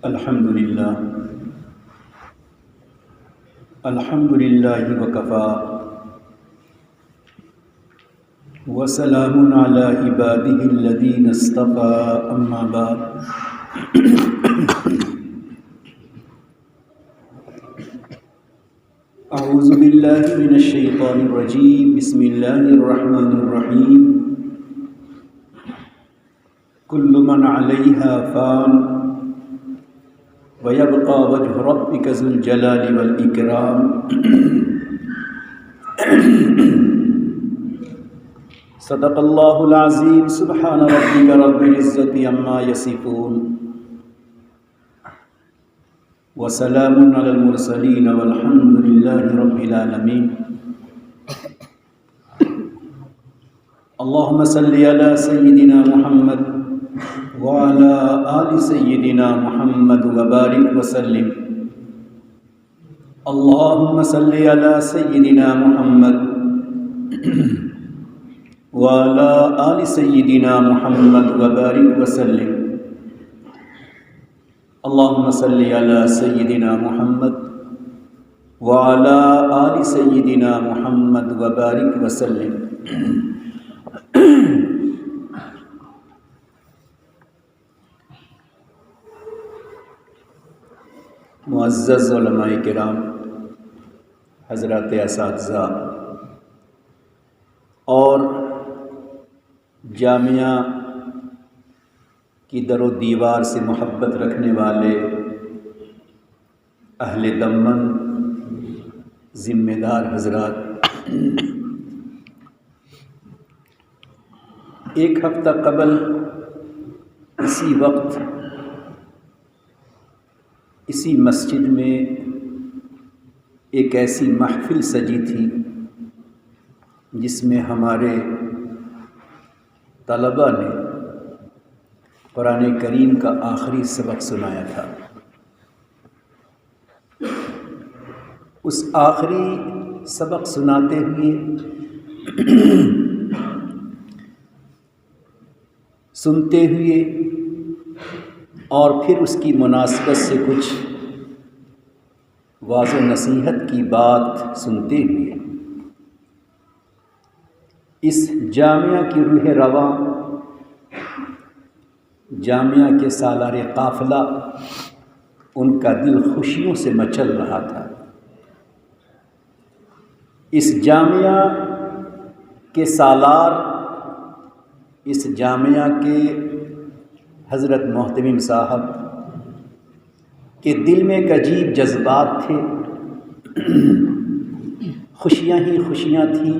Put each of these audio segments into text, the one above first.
الحمدللہ الحمدللہ وکفا وسلام علی عبادہ الذین اصطفى اما بعد اعوذ باللہ من الشیطان الرجیم بسم اللہ الرحمن الرحیم کل من علیہا فان وَيَبْقَى وَجْهُ رَبِّكَ ذُو الْجَلَالِ وَالْإِكْرَامِ صدق اللہ العظیم سبحان ربک رب العزة عما یصفون وسلام علی المرسلین والحمد للہ رب العالمین اللہم صلی علی سیدنا محمد وعلى آل سيدنا محمد وبارك وسلم اللهم صل على سيدنا محمد وعلى آل سيدنا محمد وبارك وسلم اللهم صل على سيدنا محمد وعلى آل سيدنا محمد وبارك وسلم معزز علماء کرام، حضرات اساتذہ اور جامعہ کی در و دیوار سے محبت رکھنے والے اہل دمن ذمہ دار حضرات، ایک ہفتہ قبل اسی وقت اسی مسجد میں ایک ایسی محفل سجی تھی جس میں ہمارے طلباء نے قرآن کریم کا آخری سبق سنایا تھا۔ اس آخری سبق سناتے ہوئے سنتے ہوئے اور پھر اس کی مناسبت سے کچھ واعظ و نصیحت کی بات سنتے ہوئے اس جامعہ کی روح رواں، جامعہ کے سالار قافلہ، ان کا دل خوشیوں سے مچل رہا تھا۔ اس جامعہ کے سالار، اس جامعہ کے حضرت محتمم صاحب کے دل میں ایک عجیب جذبات تھے، خوشیاں ہی خوشیاں تھیں۔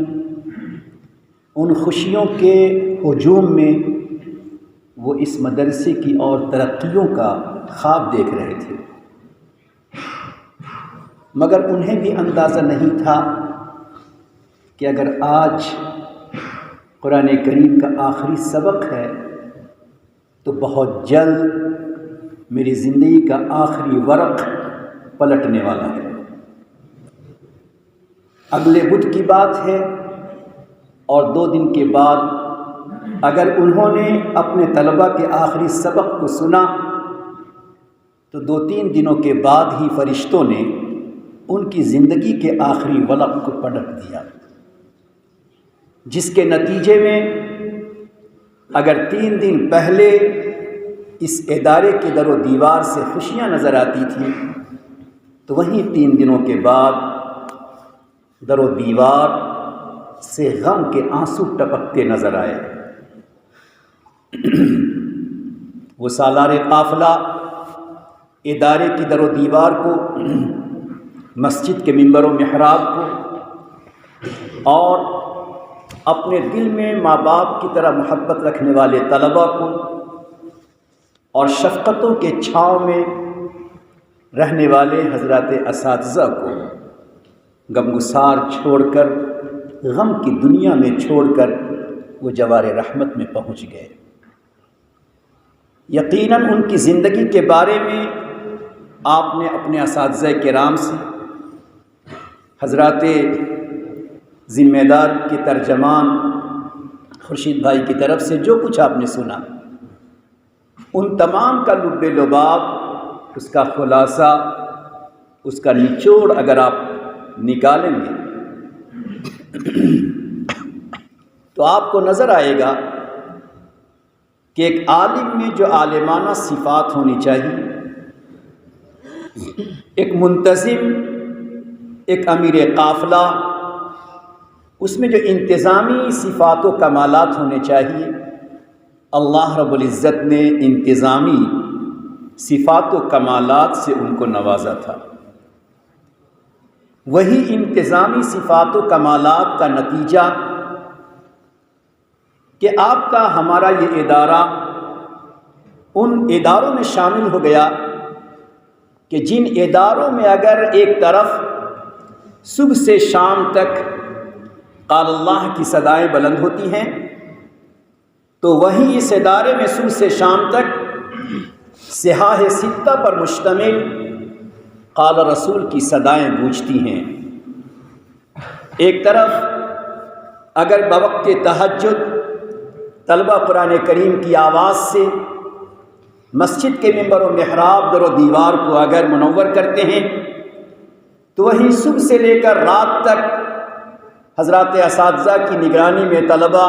ان خوشیوں کے ہجوم میں وہ اس مدرسے کی اور ترقیوں کا خواب دیکھ رہے تھے، مگر انہیں بھی اندازہ نہیں تھا کہ اگر آج قرآن کریم کا آخری سبق ہے تو بہت جلد میری زندگی کا آخری ورق پلٹنے والا ہے۔ اگلے بدھ کی بات ہے اور 2 دن کے بعد اگر انہوں نے اپنے طلباء کے آخری سبق کو سنا تو 2-3 دنوں کے بعد ہی فرشتوں نے ان کی زندگی کے آخری ورق کو پلٹ دیا، جس کے نتیجے میں اگر 3 دن پہلے اس ادارے کے در و دیوار سے خوشیاں نظر آتی تھیں تو وہیں 3 دنوں کے بعد در و دیوار سے غم کے آنسو ٹپکتے نظر آئے۔ وہ سالار قافلہ ادارے کی در و دیوار کو، مسجد کے منبر و محراب کو اور اپنے دل میں ماں باپ کی طرح محبت رکھنے والے طلباء کو اور شفقتوں کے چھاؤں میں رہنے والے حضرات اساتذہ کو غمگسار چھوڑ کر، غم کی دنیا میں چھوڑ کر وہ جوار رحمت میں پہنچ گئے۔ یقیناً ان کی زندگی کے بارے میں آپ نے اپنے اساتذہ کرام سے، حضرات ذمہ دار کے ترجمان خورشید بھائی کی طرف سے جو کچھ آپ نے سنا، ان تمام کا لب لباب اس کا خلاصہ، اس کا نچوڑ اگر آپ نکالیں گے تو آپ کو نظر آئے گا کہ ایک عالم میں جو عالمانہ صفات ہونی چاہیے، ایک منتظم، ایک امیر قافلہ، اس میں جو انتظامی صفات و کمالات ہونے چاہیے، اللہ رب العزت نے انتظامی صفات و کمالات سے ان کو نوازا تھا۔ وہی انتظامی صفات و کمالات کا نتیجہ کہ آپ کا ہمارا یہ ادارہ ان اداروں میں شامل ہو گیا کہ جن اداروں میں اگر ایک طرف صبح سے شام تک قال اللہ کی صدائیں بلند ہوتی ہیں، تو وہیں اس ادارے میں صبح سے شام تک صحاح ستہ پر مشتمل قال رسول کی صدائیں گونجتی ہیں۔ ایک طرف اگر بوقت تہجد طلبہ قرآن کریم کی آواز سے مسجد کے ممبر و محراب در و دیوار کو اگر منور کرتے ہیں، تو وہیں صبح سے لے کر رات تک حضرات اساتذہ کی نگرانی میں طلبہ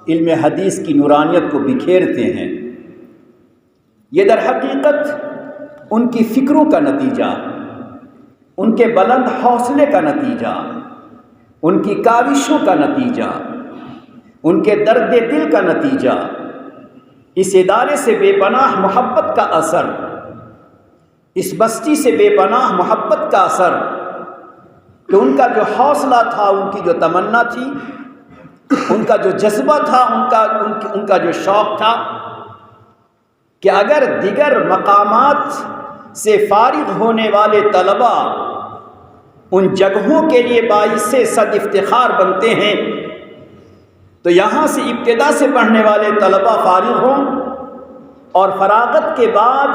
علم حدیث کی نورانیت کو بکھیرتے ہیں۔ یہ در حقیقت ان کی فکروں کا نتیجہ، ان کے بلند حوصلے کا نتیجہ، ان کی کاوشوں کا نتیجہ، ان کے درد دل کا نتیجہ، اس ادارے سے بے پناہ محبت کا اثر، اس بستی سے بے پناہ محبت کا اثر، کہ ان کا جو حوصلہ تھا، ان کی جو تمنا تھی، ان کا جو جذبہ تھا، ان کا جو شوق تھا کہ اگر دیگر مقامات سے فارغ ہونے والے طلبہ ان جگہوں کے لیے باعث صد افتخار بنتے ہیں، تو یہاں سے ابتدا سے پڑھنے والے طلبہ فارغ ہوں اور فراغت کے بعد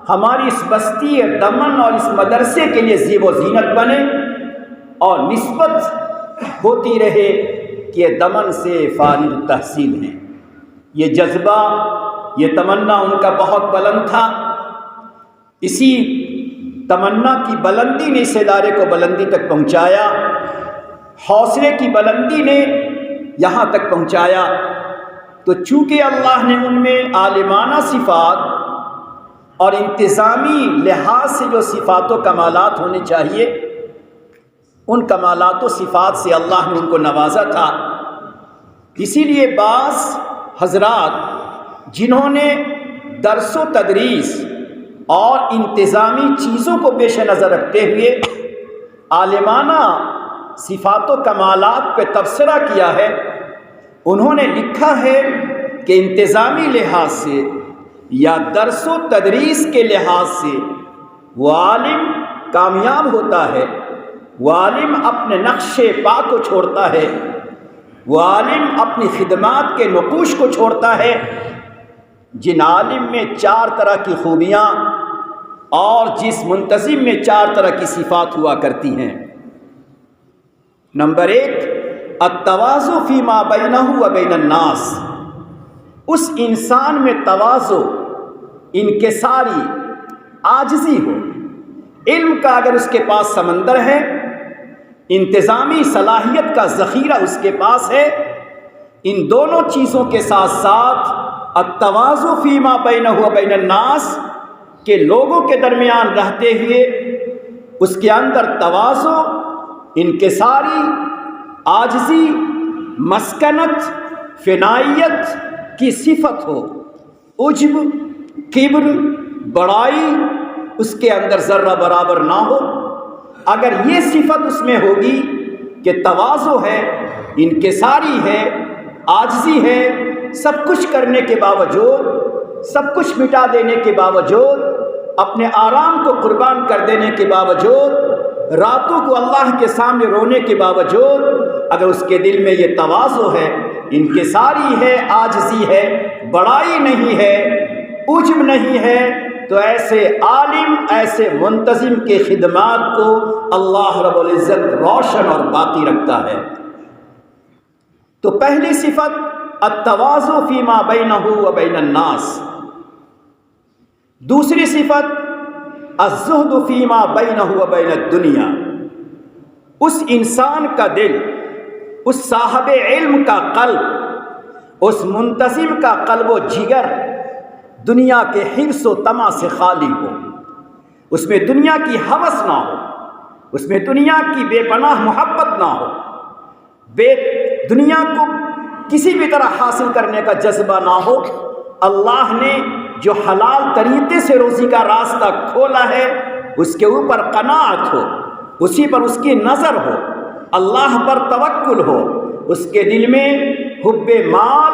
ہماری اس بستی دمن اور اس مدرسے کے لیے زیب و زینت بنے، اور نسبت ہوتی رہے کہ یہ دمن سے فارغ تحصیل ہیں۔ یہ جذبہ، یہ تمنا ان کا بہت بلند تھا۔ اسی تمنا کی بلندی نے اس ادارے کو بلندی تک پہنچایا، حوصلے کی بلندی نے یہاں تک پہنچایا۔ تو چونکہ اللہ نے ان میں عالمانہ صفات اور انتظامی لحاظ سے جو صفات و کمالات ہونے چاہیے، ان کمالات و صفات سے اللہ نے ان کو نوازا تھا۔ اسی لیے بعض حضرات جنہوں نے درس و تدریس اور انتظامی چیزوں کو پیش نظر رکھتے ہوئے عالمانہ صفات و کمالات پہ تبصرہ کیا ہے، انہوں نے لکھا ہے کہ انتظامی لحاظ سے یا درس و تدریس کے لحاظ سے وہ عالم کامیاب ہوتا ہے، وہ عالم اپنے نقش پا کو چھوڑتا ہے، وہ عالم اپنی خدمات کے نقوش کو چھوڑتا ہے جن عالم میں 4 طرح کی خوبیاں اور جس منتظم میں 4 طرح کی صفات ہوا کرتی ہیں۔ نمبر 1، التواضع فیما بینہ و بین الناس، اس انسان میں تواضع، انکساری، عاجزی ہو۔ علم کا اگر اس کے پاس سمندر ہے، انتظامی صلاحیت کا ذخیرہ اس کے پاس ہے، ان دونوں چیزوں کے ساتھ ساتھ التواضع فیما بینہ و بین الناس کہ لوگوں کے درمیان رہتے ہوئے اس کے اندر تواضع، انکساری، عاجزی، مسکنت، فنائیت کی صفت ہو۔ عجب، کبر، بڑائی اس کے اندر ذرہ برابر نہ ہو۔ اگر یہ صفت اس میں ہوگی کہ تواضع ہے، انکساری ہے، عاجزی ہے، سب کچھ کرنے کے باوجود، سب کچھ مٹا دینے کے باوجود، اپنے آرام کو قربان کر دینے کے باوجود، راتوں کو اللہ کے سامنے رونے کے باوجود، اگر اس کے دل میں یہ تواضع ہے، انکساری ہے، عاجزی ہے، بڑائی نہیں ہے، عجب نہیں ہے، تو ایسے عالم، ایسے منتظم کے خدمات کو اللہ رب العزت روشن اور باقی رکھتا ہے۔ تو پہلی صفت التواضع فیما بینہ و بین الناس۔ دوسری صفت الزہد فیما بینہ و بین الدنیا، اس انسان کا دل، اس صاحب علم کا قلب، اس منتظم کا قلب و جگر دنیا کے حرص و طمع سے خالی ہو، اس میں دنیا کی ہوس نہ ہو، اس میں دنیا کی بے پناہ محبت نہ ہو، دنیا کو کسی بھی طرح حاصل کرنے کا جذبہ نہ ہو۔ اللہ نے جو حلال طریقے سے روزی کا راستہ کھولا ہے اس کے اوپر قناعت ہو، اسی پر اس کی نظر ہو، اللہ پر توکل ہو، اس کے دل میں حب مال،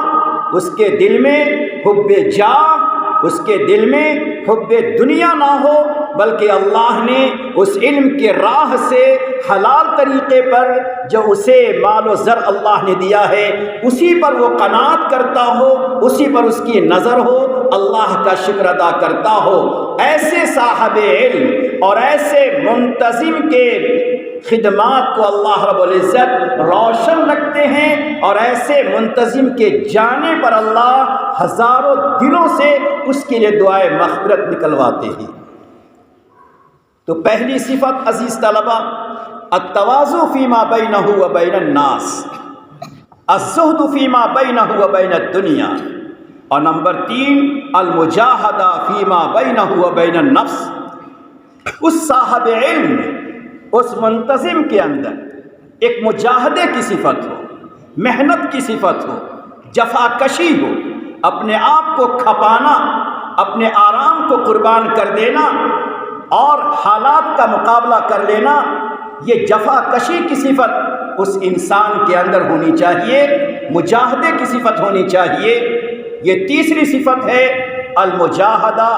اس کے دل میں حب جاہ، اس کے دل میں حب دنیا نہ ہو، بلکہ اللہ نے اس علم کے راہ سے حلال طریقے پر جو اسے مال و زر اللہ نے دیا ہے اسی پر وہ قناعت کرتا ہو، اسی پر اس کی نظر ہو، اللہ کا شکر ادا کرتا ہو۔ ایسے صاحب علم اور ایسے منتظم کے خدمات کو اللہ رب العزت روشن رکھتے ہیں، اور ایسے منتظم کے جانے پر اللہ ہزاروں دلوں سے اس کے لیے دعائے مغفرت نکلواتے ہیں۔ تو پہلی صفت عزیز طلبہ، التواضع فیما بینہ و بین الناس، الزہد فیما بینہ و بین الدنیا، اور نمبر 3 المجاہدہ فیما بینہ و بین النفس۔ اس صاحب علم، اس منتظم کے اندر ایک مجاہدے کی صفت ہو، محنت کی صفت ہو، جفا کشی ہو، اپنے آپ کو کھپانا، اپنے آرام کو قربان کر دینا اور حالات کا مقابلہ کر لینا، یہ جفا کشی کی صفت اس انسان کے اندر ہونی چاہیے، مجاہدے کی صفت ہونی چاہیے۔ یہ تیسری صفت ہے المجاہدہ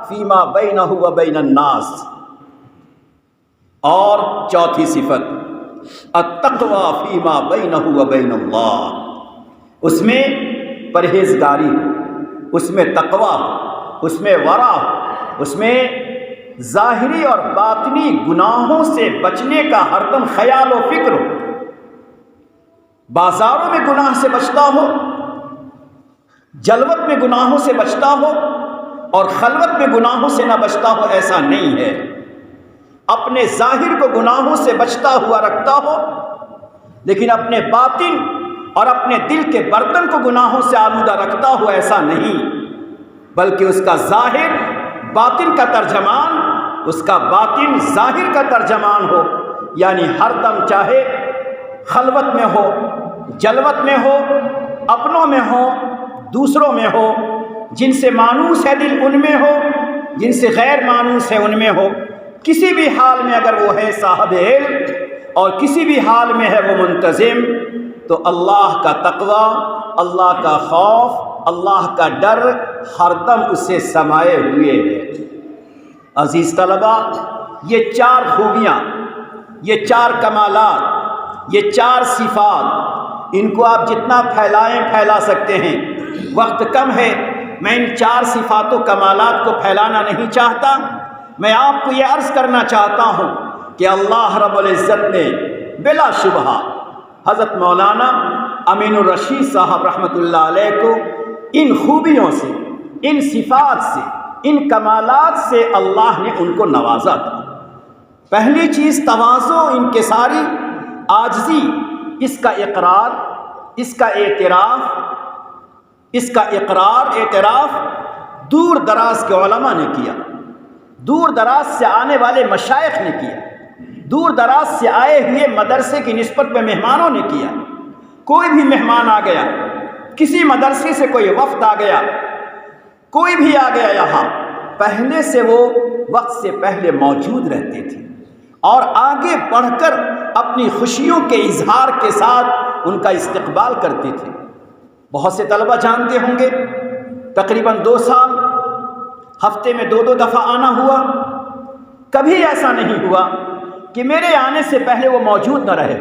فیما بینہ و بین الناس، اور چوتھی صفت التقوی فیما بینہ و بین اللہ، اس میں پرہیزگاری ہو، اس میں تقوی ہو، اس میں ورع ہو، اس میں ظاہری اور باطنی گناہوں سے بچنے کا ہردم خیال و فکر ہو، بازاروں میں گناہ سے بچتا ہو، جلوت میں گناہوں سے بچتا ہو، اور خلوت میں گناہوں سے نہ بچتا ہو، ایسا نہیں ہے۔ اپنے ظاہر کو گناہوں سے بچتا ہوا رکھتا ہو، لیکن اپنے باطن اور اپنے دل کے برتن کو گناہوں سے آلودہ رکھتا ہو، ایسا نہیں، بلکہ اس کا ظاہر باطن کا ترجمان، اس کا باطن ظاہر کا ترجمان ہو، یعنی ہر دم چاہے خلوت میں ہو، جلوت میں ہو، اپنوں میں ہو، دوسروں میں ہو، جن سے مانوس ہے دل ان میں ہو، جن سے غیر مانوس ہے ان میں ہو، کسی بھی حال میں اگر وہ ہے صاحب علم اور کسی بھی حال میں ہے وہ منتظم، تو اللہ کا تقوی، اللہ کا خوف، اللہ کا ڈر ہر دم اسے سمائے ہوئے ہے۔ عزیز طلبہ، یہ 4 خوبیاں، یہ 4 کمالات، یہ 4 صفات، ان کو آپ جتنا پھیلائیں پھیلا سکتے ہیں۔ وقت کم ہے، میں ان 4 صفات و کمالات کو پھیلانا نہیں چاہتا، میں آپ کو یہ عرض کرنا چاہتا ہوں کہ اللہ رب العزت نے بلا شبہ حضرت مولانا امین الرشید صاحب رحمۃ اللہ علیہ کو ان خوبیوں سے، ان صفات سے، ان کمالات سے اللہ نے ان کو نوازا تھا۔ پہلی چیز تواضع، انکساری، عاجزی، اس کا اقرار، اس کا اعتراف، اس کا اقرار اعتراف دور دراز کے علماء نے کیا، دور دراز سے آنے والے مشائخ نے کیا، دور دراز سے آئے ہوئے مدرسے کی نسبت میں مہمانوں نے کیا۔ کوئی بھی مہمان آ گیا، کسی مدرسے سے کوئی وفد آ گیا، کوئی بھی آ گیا یہاں، پہلے سے وہ وقت سے پہلے موجود رہتے تھے اور آگے بڑھ کر اپنی خوشیوں کے اظہار کے ساتھ ان کا استقبال کرتے تھے۔ بہت سے طلبہ جانتے ہوں گے، تقریباً 2 سال ہفتے میں 2 دفعہ آنا ہوا، کبھی ایسا نہیں ہوا کہ میرے آنے سے پہلے وہ موجود نہ رہے،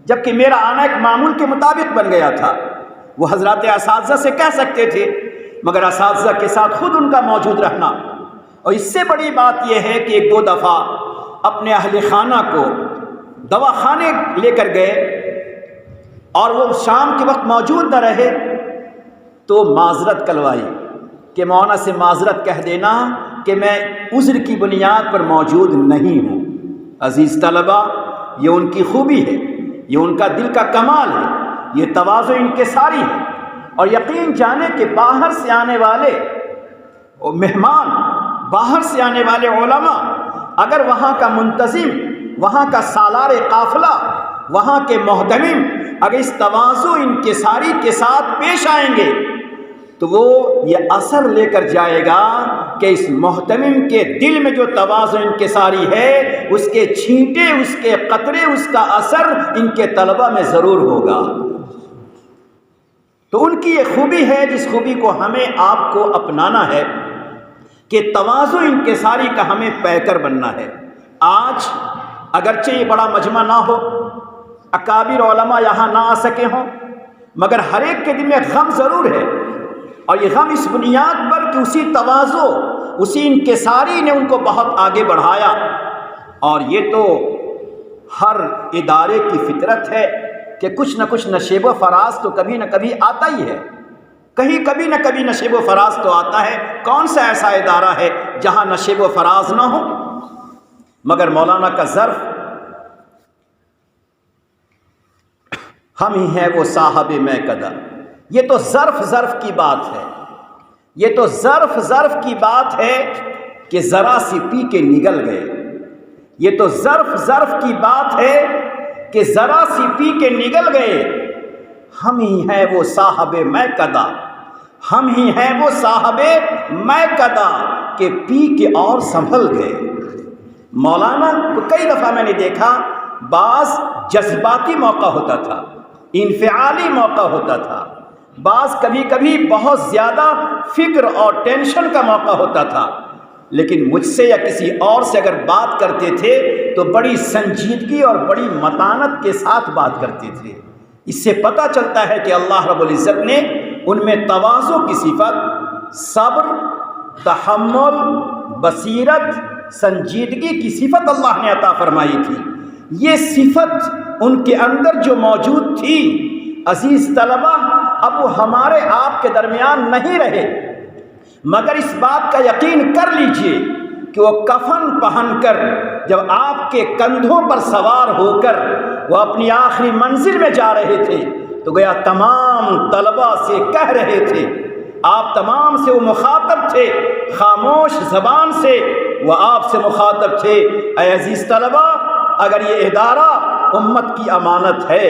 جبکہ میرا آنا ایک معمول کے مطابق بن گیا تھا۔ وہ حضرات اساتذہ سے کہہ سکتے تھے، مگر اساتذہ کے ساتھ خود ان کا موجود رہنا، اور اس سے بڑی بات یہ ہے کہ 1-2 دفعہ اپنے اہل خانہ کو دواخانے لے کر گئے اور وہ شام کے وقت موجود نہ رہے تو معذرت کلوائی کہ مولانا سے معذرت کہہ دینا، کہ میں عذر کی بنیاد پر موجود نہیں ہوں۔ عزیز طلبہ، یہ ان کی خوبی ہے، یہ ان کا دل کا کمال ہے، یہ تواضع انکساری ہے۔ اور یقین جانے کہ باہر سے آنے والے مہمان، باہر سے آنے والے علماء اگر وہاں کا منتظم، وہاں کا سالار قافلہ، وہاں کے محتمم اگر اس تواضع انکساری کے ساتھ پیش آئیں گے تو وہ یہ اثر لے کر جائے گا کہ اس محتمم کے دل میں جو تواضع انکساری ہے، اس کے چھینٹے، اس کے قطرے، اس کا اثر ان کے طلبہ میں ضرور ہوگا۔ تو ان کی یہ خوبی ہے جس خوبی کو ہمیں آپ کو اپنانا ہے کہ تواضع انکساری کا ہمیں پیکر بننا ہے۔ آج اگرچہ یہ بڑا مجمع نہ ہو، اکابر علماء یہاں نہ آ سکے ہوں، مگر ہر ایک کے دل میں غم ضرور ہے، اور یہ غم اس بنیاد پر کہ اسی تواضع، اسی انکساری نے ان کو بہت آگے بڑھایا۔ اور یہ تو ہر ادارے کی فطرت ہے کہ کچھ نہ کچھ نشیب و فراز تو کبھی نہ کبھی آتا ہی ہے، کہیں کبھی نہ کبھی نشیب و فراز تو آتا ہے۔ کون سا ایسا ادارہ ہے جہاں نشیب و فراز نہ ہو؟ مگر مولانا کا ظرف ہم ہی ہیں وہ صاحب میکدہ۔ یہ تو ظرف کی بات ہے، یہ تو ظرف کی بات ہے کہ ذرا سی پی کے نگل گئے۔ یہ تو ظرف کی بات ہے کہ ذرا سی پی کے نگل گئے۔ ہم ہی ہیں وہ صاحب میکدہ، ہم ہی ہیں وہ صاحب میکدہ کہ پی کے اور سنبھل گئے۔ مولانا کو کئی دفعہ میں نے دیکھا، بعض جذباتی موقع ہوتا تھا، انفعالی موقع ہوتا تھا، بعض کبھی کبھی بہت زیادہ فکر اور ٹینشن کا موقع ہوتا تھا، لیکن مجھ سے یا کسی اور سے اگر بات کرتے تھے تو بڑی سنجیدگی اور بڑی متانت کے ساتھ بات کرتے تھے۔ اس سے پتہ چلتا ہے کہ اللہ رب العزت نے ان میں تواضع کی صفت، صبر، تحمل، بصیرت، سنجیدگی کی صفت اللہ نے عطا فرمائی تھی۔ یہ صفت ان کے اندر جو موجود تھی، عزیز طلبہ، اب وہ ہمارے آپ کے درمیان نہیں رہے، مگر اس بات کا یقین کر لیجئے کہ وہ کفن پہن کر جب آپ کے کندھوں پر سوار ہو کر وہ اپنی آخری منزل میں جا رہے تھے تو گویا تمام طلبہ سے کہہ رہے تھے، آپ تمام سے وہ مخاطب تھے، خاموش زبان سے وہ آپ سے مخاطب تھے، اے عزیز طلبہ، اگر یہ ادارہ امت کی امانت ہے،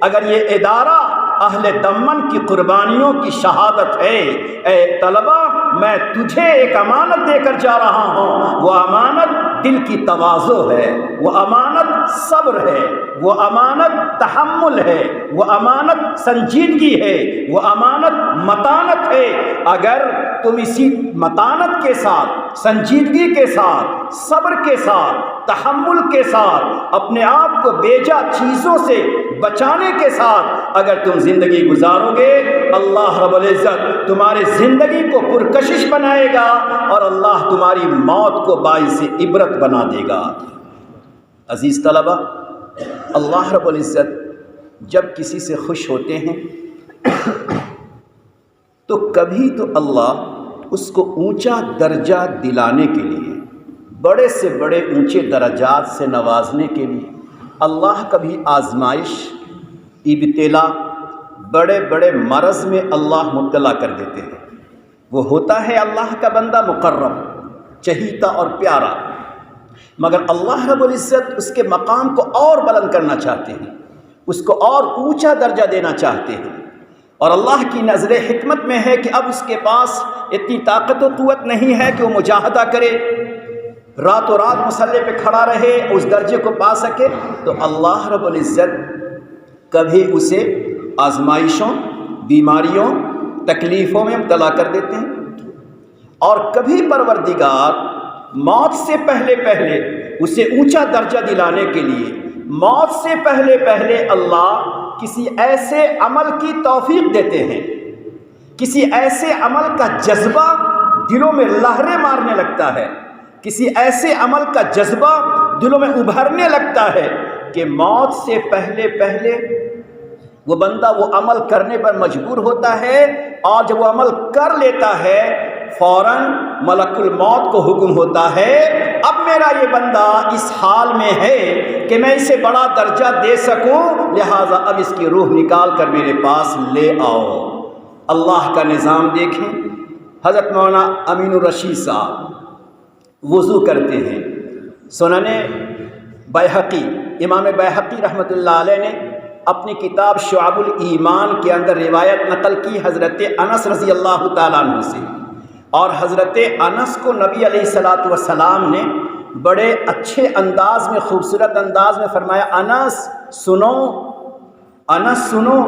اگر یہ ادارہ اہل دمن کی قربانیوں کی شہادت ہے، اے طلبہ، میں تجھے ایک امانت دے کر جا رہا ہوں۔ وہ امانت دل کی تواضع ہے، وہ امانت صبر ہے، وہ امانت تحمل ہے، وہ امانت سنجیدگی ہے، وہ امانت متانت ہے۔ اگر تم اسی متانت کے ساتھ، سنجیدگی کے ساتھ، صبر کے ساتھ، تحمل کے ساتھ، اپنے آپ کو بیجا چیزوں سے بچانے کے ساتھ اگر تم زندگی گزارو گے، اللہ رب العزت تمہارے زندگی کو پرکشش بنائے گا اور اللہ تمہاری موت کو باعث عبرت بنا دے گا۔ عزیز طلبہ، اللہ رب العزت جب کسی سے خوش ہوتے ہیں تو کبھی تو اللہ اس کو اونچا درجہ دلانے کے لیے، بڑے سے بڑے اونچے درجات سے نوازنے کے لیے اللہ کبھی آزمائش، ابتلا، بڑے بڑے مرض میں اللہ مبتلا کر دیتے ہیں۔ وہ ہوتا ہے اللہ کا بندہ مقرب، چہیتا اور پیارا، مگر اللہ رب العزت اس کے مقام کو اور بلند کرنا چاہتے ہیں، اس کو اور اونچا درجہ دینا چاہتے ہیں، اور اللہ کی نظر حکمت میں ہے کہ اب اس کے پاس اتنی طاقت و قوت نہیں ہے کہ وہ مجاہدہ کرے، راتوں رات مسلح پہ کھڑا رہے، اس درجے کو پا سکے، تو اللہ رب العزت کبھی اسے آزمائشوں، بیماریوں، تکلیفوں میں مبتلا کر دیتے ہیں، اور کبھی پروردگار موت سے پہلے پہلے اسے اونچا درجہ دلانے کے لیے موت سے پہلے پہلے اللہ کسی ایسے عمل کی توفیق دیتے ہیں، کسی ایسے عمل کا جذبہ دلوں میں لہریں مارنے لگتا ہے، کسی ایسے عمل کا جذبہ دلوں میں ابھرنے لگتا ہے کہ موت سے پہلے پہلے وہ بندہ وہ عمل کرنے پر مجبور ہوتا ہے، اور جب وہ عمل کر لیتا ہے فوراً ملک الموت کو حکم ہوتا ہے اب میرا یہ بندہ اس حال میں ہے کہ میں اسے بڑا درجہ دے سکوں، لہٰذا اب اس کی روح نکال کر میرے پاس لے آؤ۔ اللہ کا نظام دیکھیں، حضرت مولانا امین الرشید صاحب وضو کرتے ہیں۔ سنن بیہقی، امام بیہقی رحمۃ اللہ علیہ نے اپنی کتاب شعب الایمان کے اندر روایت نقل کی حضرت انس رضی اللہ تعالیٰ عنہ سے، اور حضرت انس کو نبی علیہ الصلاۃ والسلام نے بڑے اچھے انداز میں، خوبصورت انداز میں فرمایا، انس سنو، انس سنو،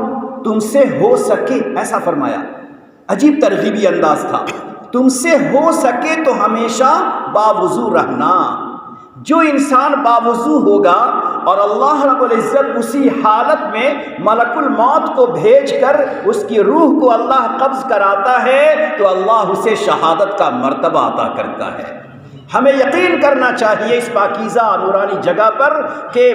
تم سے ہو سکے، ایسا فرمایا، عجیب ترغیبی انداز تھا، تم سے ہو سکے تو ہمیشہ باوضو رہنا۔ جو انسان باوضو ہوگا اور اللہ رب العزت اسی حالت میں ملک الموت کو بھیج کر اس کی روح کو اللہ قبض کراتا ہے تو اللہ اسے شہادت کا مرتبہ عطا کرتا ہے۔ ہمیں یقین کرنا چاہیے اس پاکیزہ نورانی جگہ پر کہ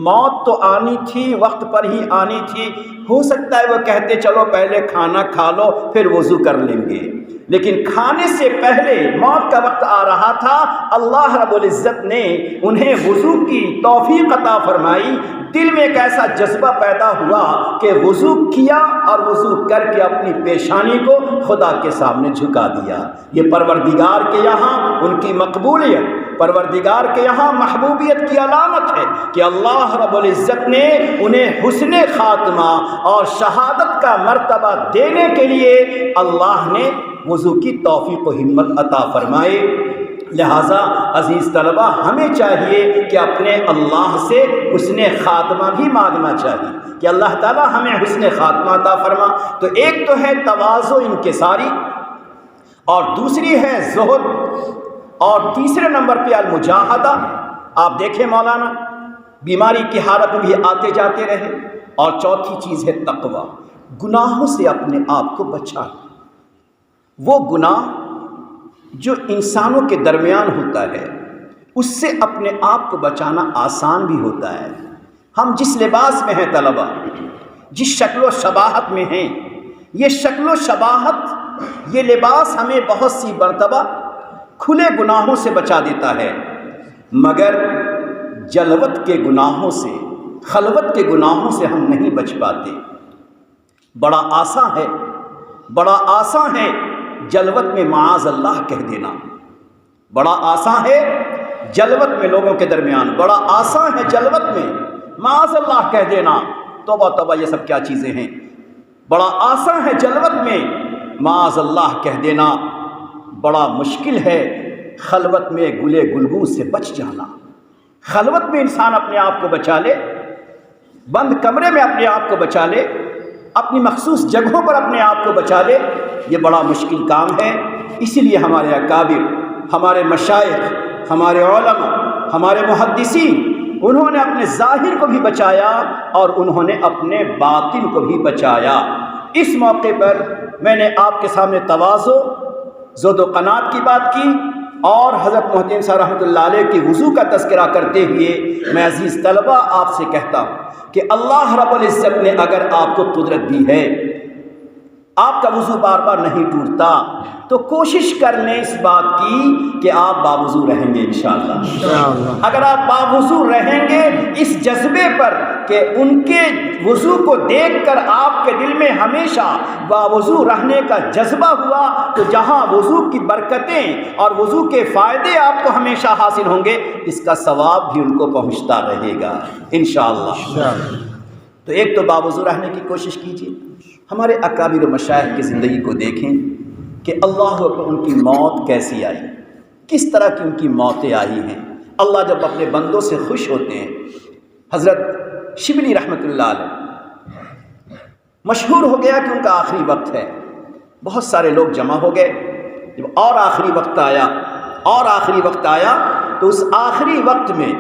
موت تو آنی تھی، وقت پر ہی آنی تھی۔ ہو سکتا ہے وہ کہتے چلو پہلے کھانا کھا لو پھر وضو کر لیں گے، لیکن کھانے سے پہلے موت کا وقت آ رہا تھا، اللہ رب العزت نے انہیں وضو کی توفیق عطا فرمائی۔ دل میں ایک ایسا جذبہ پیدا ہوا کہ وضو کیا اور وضو کر کے اپنی پیشانی کو خدا کے سامنے جھکا دیا۔ یہ پروردگار کے یہاں ان کی مقبولیت، پروردگار کے یہاں محبوبیت کی علامت ہے کہ اللہ رب العزت نے انہیں حسن خاتمہ اور شہادت کا مرتبہ دینے کے لیے اللہ نے وضو کی توفیق و ہمت عطا فرمائے۔ لہٰذا عزیز طلبہ، ہمیں چاہیے کہ اپنے اللہ سے حسن خاتمہ بھی مانگنا چاہیے کہ اللہ تعالیٰ ہمیں حسن خاتمہ عطا فرما۔ تو ایک تو ہے تواضع انکساری، اور دوسری ہے زہد، اور تیسرے نمبر پہ المجاہدہ۔ آپ دیکھیں مولانا بیماری کی حالت میں بھی آتے جاتے رہے۔ اور چوتھی چیز ہے تقوی، گناہوں سے اپنے آپ کو بچانا۔ وہ گناہ جو انسانوں کے درمیان ہوتا ہے اس سے اپنے آپ کو بچانا آسان بھی ہوتا ہے۔ ہم جس لباس میں ہیں طلبہ، جس شکل و شباہت میں ہیں، یہ شکل و شباہت، یہ لباس ہمیں بہت سی مرتبہ کھلے گناہوں سے بچا دیتا ہے، مگر جلوت کے گناہوں سے، خلوت کے گناہوں سے ہم نہیں بچ پاتے۔ بڑا آسان ہے، بڑا آسان ہے جلوت میں معاذ اللہ کہہ دینا، بڑا آسان ہے جلوت میں لوگوں کے درمیان، بڑا آسان ہے جلوت میں معاذ اللہ کہہ دینا۔ توبہ توبہ، یہ سب کیا چیزیں ہیں؟ بڑا آسان ہے جلوت میں معاذ اللہ کہہ دینا، بڑا مشکل ہے خلوت میں گلے گلگوں سے بچ جانا۔ خلوت میں انسان اپنے آپ کو بچا لے، بند کمرے میں اپنے آپ کو بچا لے، اپنی مخصوص جگہوں پر اپنے آپ کو بچا لے، یہ بڑا مشکل کام ہے۔ اسی لیے ہمارے اکابر، ہمارے مشائخ، ہمارے علماء، ہمارے محدثین، انہوں نے اپنے ظاہر کو بھی بچایا اور انہوں نے اپنے باطن کو بھی بچایا۔ اس موقع پر میں نے آپ کے سامنے تواضع، زہد و قناعت کی بات کی، اور حضرت محتم صاحب رحمۃ اللہ علیہ کی وضو کا تذکرہ کرتے ہوئے میں عزیز طلبہ آپ سے کہتا ہوں کہ اللہ رب العزت نے اگر آپ کو قدرت دی ہے، آپ کا وضو بار بار نہیں ٹوٹتا، تو کوشش کر لیں اس بات کی کہ آپ باوضو رہیں گے انشاءاللہ۔ اگر آپ باوضو رہیں گے اس جذبے پر کہ ان کے وضو کو دیکھ کر آپ کے دل میں ہمیشہ باوضو رہنے کا جذبہ ہوا، تو جہاں وضو کی برکتیں اور وضو کے فائدے آپ کو ہمیشہ حاصل ہوں گے، اس کا ثواب بھی ان کو پہنچتا رہے گا انشاءاللہ۔ تو ایک تو باوضو رہنے کی کوشش کیجیے۔ ہمارے اکابر و مشائخ کی زندگی کو دیکھیں کہ اللہ اکبر، ان کی موت کیسی آئی، کس طرح کی ان کی موتیں آئی ہیں۔ اللہ جب اپنے بندوں سے خوش ہوتے ہیں، حضرت شبلی رحمۃ اللہ علیہ مشہور ہو گیا کہ ان کا آخری وقت ہے، بہت سارے لوگ جمع ہو گئے، جب اور آخری وقت آیا اور آخری وقت آیا تو اس آخری وقت میں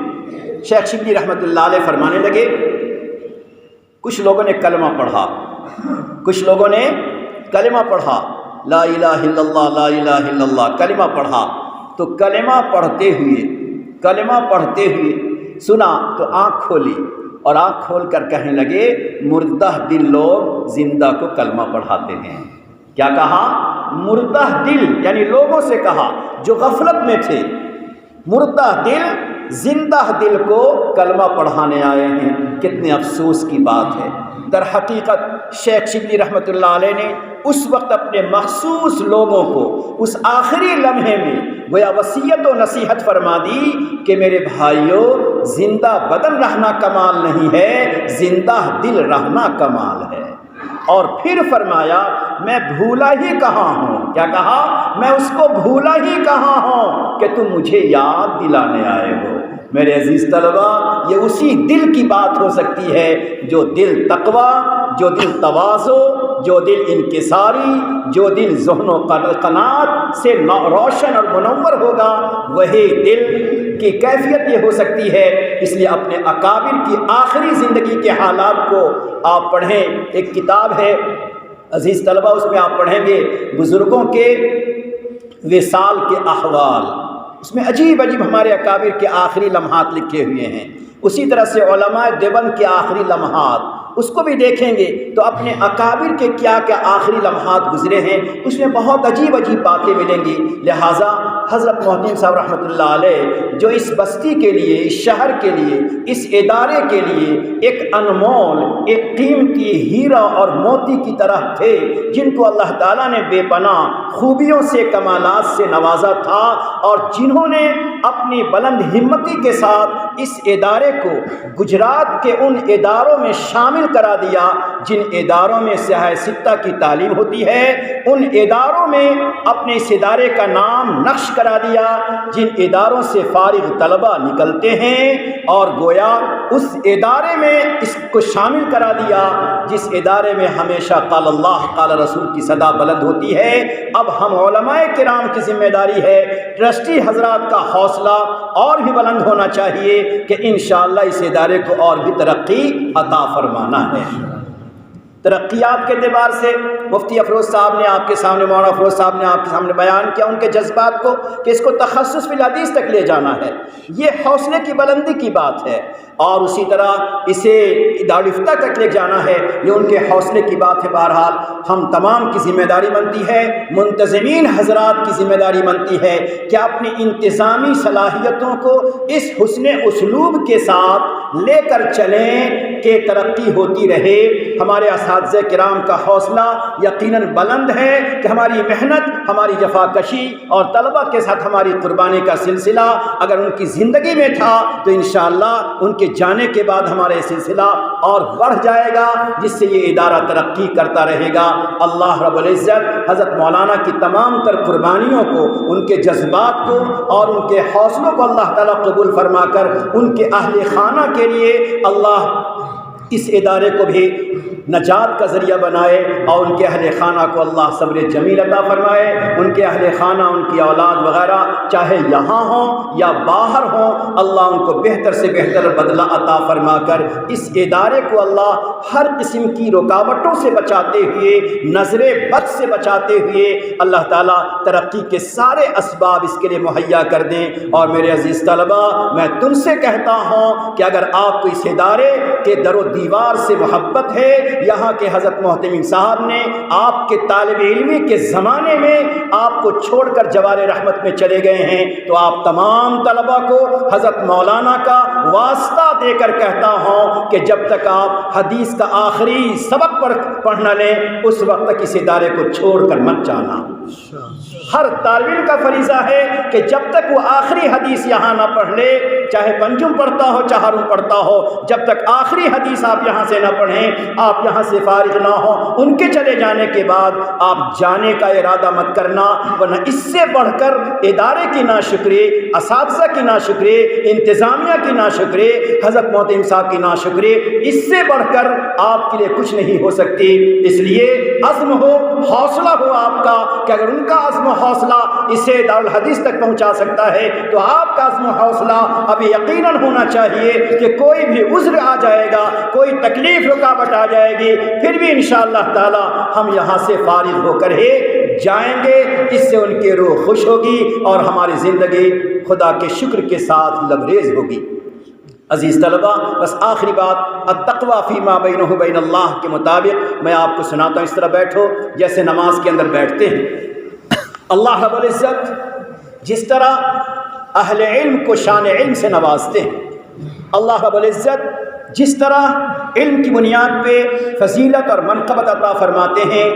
شیخ شبلی رحمۃ اللہ علیہ فرمانے لگے، کچھ لوگوں نے کلمہ پڑھا، کچھ لوگوں نے کلمہ پڑھا، لا الہ الا اللہ، لا الہ الا اللہ، کلمہ پڑھا۔ تو کلمہ پڑھتے ہوئے سنا تو آنکھ کھولی، اور آنکھ کھول کر کہنے لگے، مردہ دل لوگ زندہ کو کلمہ پڑھاتے ہیں۔ کیا کہا؟ مردہ دل یعنی لوگوں سے کہا جو غفلت میں تھے، مردہ دل زندہ دل کو کلمہ پڑھانے آئے ہیں۔ کتنے افسوس کی بات ہے۔ در حقیقت شیخ شبلی رحمۃ اللہ علیہ نے اس وقت اپنے مخصوص لوگوں کو اس آخری لمحے میں گویا وصیت و نصیحت فرما دی کہ میرے بھائیوں، زندہ بدن رہنا کمال نہیں ہے، زندہ دل رہنا کمال ہے۔ اور پھر فرمایا میں بھولا ہی کہاں ہوں، کیا کہا؟ میں اس کو بھولا ہی کہاں ہوں کہ تم مجھے یاد دلانے آئے ہو۔ میرے عزیز طلبہ، یہ اسی دل کی بات ہو سکتی ہے جو دل تقویٰ، جو دل تواضع، جو دل انکساری، جو دل ذہن و قناعت سے روشن اور منور ہوگا، وہی دل کی کیفیت یہ ہو سکتی ہے۔ اس لیے اپنے اکابر کی آخری زندگی کے حالات کو آپ پڑھیں۔ ایک کتاب ہے عزیز طلبہ، اس میں آپ پڑھیں گے بزرگوں کے وصال کے احوال، اس میں عجیب عجیب ہمارے اکابر کے آخری لمحات لکھے ہوئے ہیں۔ اسی طرح سے علماء دیوبند کے آخری لمحات، اس کو بھی دیکھیں گے تو اپنے اکابر کے کیا کیا آخری لمحات گزرے ہیں، اس میں بہت عجیب عجیب باتیں ملیں گی۔ لہٰذا حضرت محتیم صاحب رحمۃ اللہ علیہ جو اس بستی کے لیے، اس شہر کے لیے، اس ادارے کے لیے ایک انمول، ایک قیمتی ہیرا اور موتی کی طرح تھے، جن کو اللہ تعالیٰ نے بے پناہ خوبیوں سے، کمالات سے نوازا تھا، اور جنہوں نے اپنی بلند ہمتی کے ساتھ اس ادارے کو گجرات کے ان اداروں میں شامل کرا دیا جن اداروں میں سیاہ ستہ کی تعلیم ہوتی ہے، ان اداروں میں اپنے اس ادارے کا نام نقش کرا دیا جن اداروں سے فارغ طلبہ نکلتے ہیں، اور گویا اس ادارے میں اس کو شامل کرا دیا جس ادارے میں ہمیشہ قال اللہ قال رسول کی صدا بلند ہوتی ہے۔ اب ہم علماء کرام کی ذمہ داری ہے، ٹرسٹی حضرات کا حوصلہ اور بھی بلند ہونا چاہیے کہ انشاءاللہ اس ادارے کو اور بھی ترقی عطا فرمانا ہے۔ ترقیات کے اعتبار سے مفتی افروز صاحب نے آپ کے سامنے، مولانا افروز صاحب نے آپ کے سامنے بیان کیا ان کے جذبات کو کہ اس کو تخصص فی الحدیث تک لے جانا ہے، یہ حوصلے کی بلندی کی بات ہے، اور اسی طرح اسے دارالفتہ تک لے جانا ہے، یہ ان کے حوصلے کی بات ہے۔ بہرحال ہم تمام کی ذمہ داری بنتی ہے، منتظمین حضرات کی ذمہ داری بنتی ہے کہ اپنی انتظامی صلاحیتوں کو اس حسن اسلوب کے ساتھ لے کر چلیں کہ ترقی ہوتی رہے۔ ہمارے اساتذہ کرام کا حوصلہ یقیناً بلند ہے کہ ہماری محنت، ہماری جفاکشی اور طلبہ کے ساتھ ہماری قربانی کا سلسلہ اگر ان کی زندگی میں تھا تو انشاءاللہ ان کے جانے کے بعد ہمارا یہ سلسلہ اور بڑھ جائے گا، جس سے یہ ادارہ ترقی کرتا رہے گا۔ اللہ رب العزت حضرت مولانا کی تمام تر قربانیوں کو، ان کے جذبات کو اور ان کے حوصلوں کو اللہ تعالیٰ قبول فرما کر ان کے اہل خانہ کے لیے اللہ اس ادارے کو بھی نجات کا ذریعہ بنائے، اور ان کے اہل خانہ کو اللہ صبر جمیل عطا فرمائے۔ ان کے اہل خانہ، ان کی اولاد وغیرہ چاہے یہاں ہوں یا باہر ہوں، اللہ ان کو بہتر سے بہتر بدلہ عطا فرما کر اس ادارے کو اللہ ہر قسم کی رکاوٹوں سے بچاتے ہوئے، نظر بد سے بچاتے ہوئے اللہ تعالیٰ ترقی کے سارے اسباب اس کے لیے مہیا کر دیں۔ اور میرے عزیز طلبہ، میں تم سے کہتا ہوں کہ اگر آپ کو اس ادارے کے در و دیوار سے محبت ہے، یہاں کے حضرت محتمین صاحب نے آپ کے طالب علمی کے زمانے میں آپ کو چھوڑ کر جوار رحمت میں چلے گئے ہیں، تو آپ تمام طلبہ کو حضرت مولانا کا واسطہ دے کر کہتا ہوں کہ جب تک آپ حدیث کا آخری سبق پڑھ نہ لیں، اس وقت تک اس ادارے کو چھوڑ کر مت جانا۔ ہر طالب علم کا فریضہ ہے کہ جب تک وہ آخری حدیث یہاں نہ پڑھ لے، چاہے پنجم پڑھتا ہو چاہے ہارون پڑھتا ہو، جب تک آخری حدیث آپ یہاں سے نہ پڑھیں، آپ یہاں سے فارغ نہ ہوں، ان کے چلے جانے کے بعد آپ جانے کا ارادہ مت کرنا، ورنہ اس سے بڑھ کر ادارے کی ناشکری، اساتذہ کی ناشکری، انتظامیہ کی ناشکری، حضرت محتمین صاحب کی ناشکری، اس سے بڑھ کر آپ کے لیے کچھ نہیں ہو سکتی۔ اس لیے عزم ہو، حوصلہ ہو آپ کا کہ اگر ان کا عزم و حوصلہ اسے دارالحدیث تک پہنچا سکتا ہے تو آپ کا عزم و حوصلہ ابھی یقیناً ہونا چاہیے کہ کوئی بھی عذر آ جائے گا، کوئی تکلیف رکاوٹ آ جائے گی، پھر بھی انشاءاللہ تعالی ہم یہاں سے فارغ ہو کر ہی جائیں گے۔ اس سے ان کی روح خوش ہوگی اور ہماری زندگی خدا کے شکر کے ساتھ لبریز ہوگی۔ عزیز طلبہ، بس آخری بات التقویٰ فیما بینہ و بین اللہ کے مطابق میں آپ کو سناتا ہوں۔ اس طرح بیٹھو جیسے نماز کے اندر بیٹھتے ہیں۔ اللہ رب العزت جس طرح اہل علم کو شان علم سے نوازتے ہیں، اللہ رب العزت جس طرح علم کی بنیاد پہ فضیلت اور منقبت عطا فرماتے ہیں،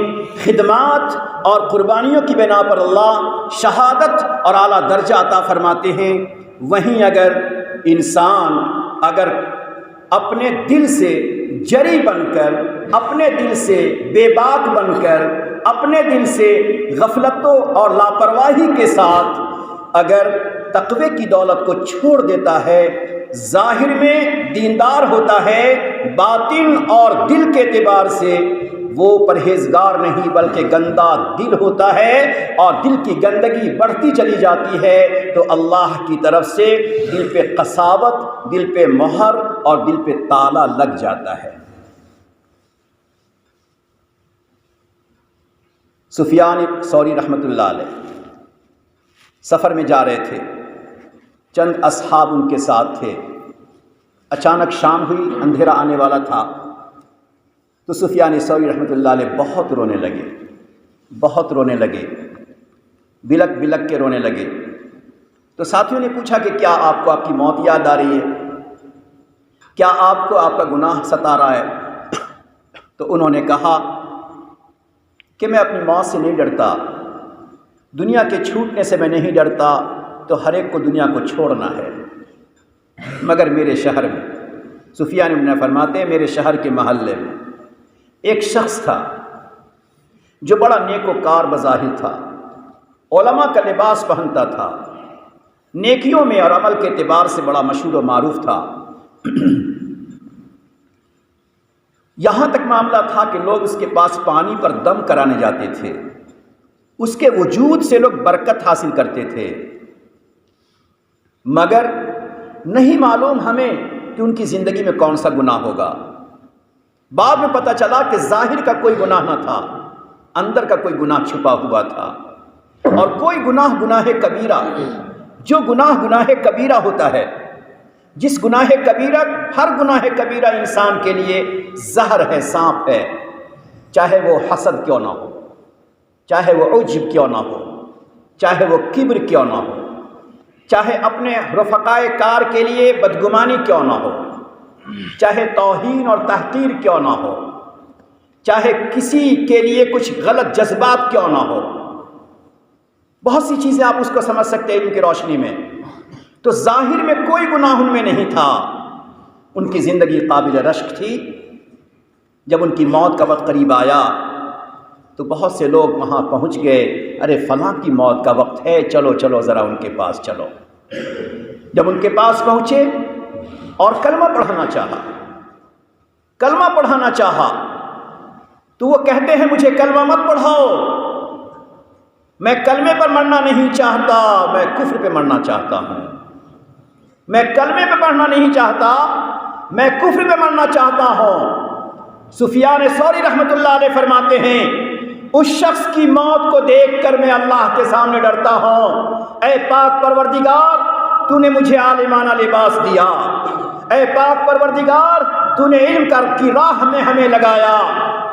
خدمات اور قربانیوں کی بنا پر اللہ شہادت اور اعلیٰ درجہ عطا فرماتے ہیں، وہیں اگر انسان اپنے دل سے جری بن کر، اپنے دل سے بے باک بن کر، اپنے دل سے غفلتوں اور لاپرواہی کے ساتھ اگر تقوی کی دولت کو چھوڑ دیتا ہے، ظاہر میں دیندار ہوتا ہے، باطن اور دل کے اعتبار سے وہ پرہیزگار نہیں بلکہ گندا دل ہوتا ہے، اور دل کی گندگی بڑھتی چلی جاتی ہے، تو اللہ کی طرف سے دل پہ قساوت، دل پہ مہر اور دل پہ تالا لگ جاتا ہے۔ سفیان ثوری رحمۃ اللہ علیہ سفر میں جا رہے تھے، چند اصحاب ان کے ساتھ تھے، اچانک شام ہوئی، اندھیرا آنے والا تھا، تو سفیان ثوری رحمۃ اللہ علیہ بہت رونے لگے، بلک بلک کے رونے لگے۔ تو ساتھیوں نے پوچھا کہ کیا آپ کو آپ کی موت یاد آ رہی ہے؟ کیا آپ کو آپ کا گناہ ستا رہا ہے؟ تو انہوں نے کہا کہ میں اپنی موت سے نہیں ڈرتا، دنیا کے چھوٹنے سے میں نہیں ڈرتا، تو ہر ایک کو دنیا کو چھوڑنا ہے، مگر میرے شہر میں، سفیان ابن فرماتے ہیں میرے شہر کے محلے میں ایک شخص تھا جو بڑا نیک و کار بظاہر تھا، علماء کا لباس پہنتا تھا، نیکیوں میں اور عمل کے اعتبار سے بڑا مشہور و معروف تھا۔ یہاں تک معاملہ تھا کہ لوگ اس کے پاس پانی پر دم کرانے جاتے تھے، اس کے وجود سے لوگ برکت حاصل کرتے تھے، مگر نہیں معلوم ہمیں کہ ان کی زندگی میں کون سا گناہ ہوگا۔ بعد میں پتہ چلا کہ ظاہر کا کوئی گناہ نہ تھا، اندر کا کوئی گناہ چھپا ہوا تھا، اور کوئی گناہ کبیرہ، جو گناہ کبیرہ ہوتا ہے، جس گناہ کبیرہ، ہر گناہ کبیرہ انسان کے لیے زہر ہے، سانپ ہے، چاہے وہ حسد کیوں نہ ہو، چاہے وہ عجب کیوں نہ ہو، چاہے وہ کبر کیوں نہ ہو، چاہے اپنے رفقائے کار کے لیے بدگمانی کیوں نہ ہو، چاہے توہین اور تحقیر کیوں نہ ہو، چاہے کسی کے لیے کچھ غلط جذبات کیوں نہ ہو، بہت سی چیزیں آپ اس کو سمجھ سکتے ہیں علم کی روشنی میں۔ تو ظاہر میں کوئی گناہ ان میں نہیں تھا، ان کی زندگی قابل رشک تھی۔ جب ان کی موت کا وقت قریب آیا تو بہت سے لوگ وہاں پہنچ گئے، ارے فلاں کی موت کا وقت ہے، چلو چلو ذرا ان کے پاس چلو۔ جب ان کے پاس پہنچے اور کلمہ پڑھانا چاہا تو وہ کہتے ہیں مجھے کلمہ مت پڑھاؤ، میں کلمے پر مرنا نہیں چاہتا، میں کفر پہ مرنا چاہتا ہوں، میں کلمے پہ پڑھنا نہیں چاہتا، میں کفر پہ مرنا چاہتا ہوں۔ سفیان ثوری رحمۃ اللہ علیہ فرماتے ہیں اس شخص کی موت کو دیکھ کر میں اللہ کے سامنے ڈرتا ہوں، اے پاک پروردگار تو نے مجھے عالمانہ لباس دیا، اے پاک پروردگار تو نے علم کی راہ میں ہمیں لگایا،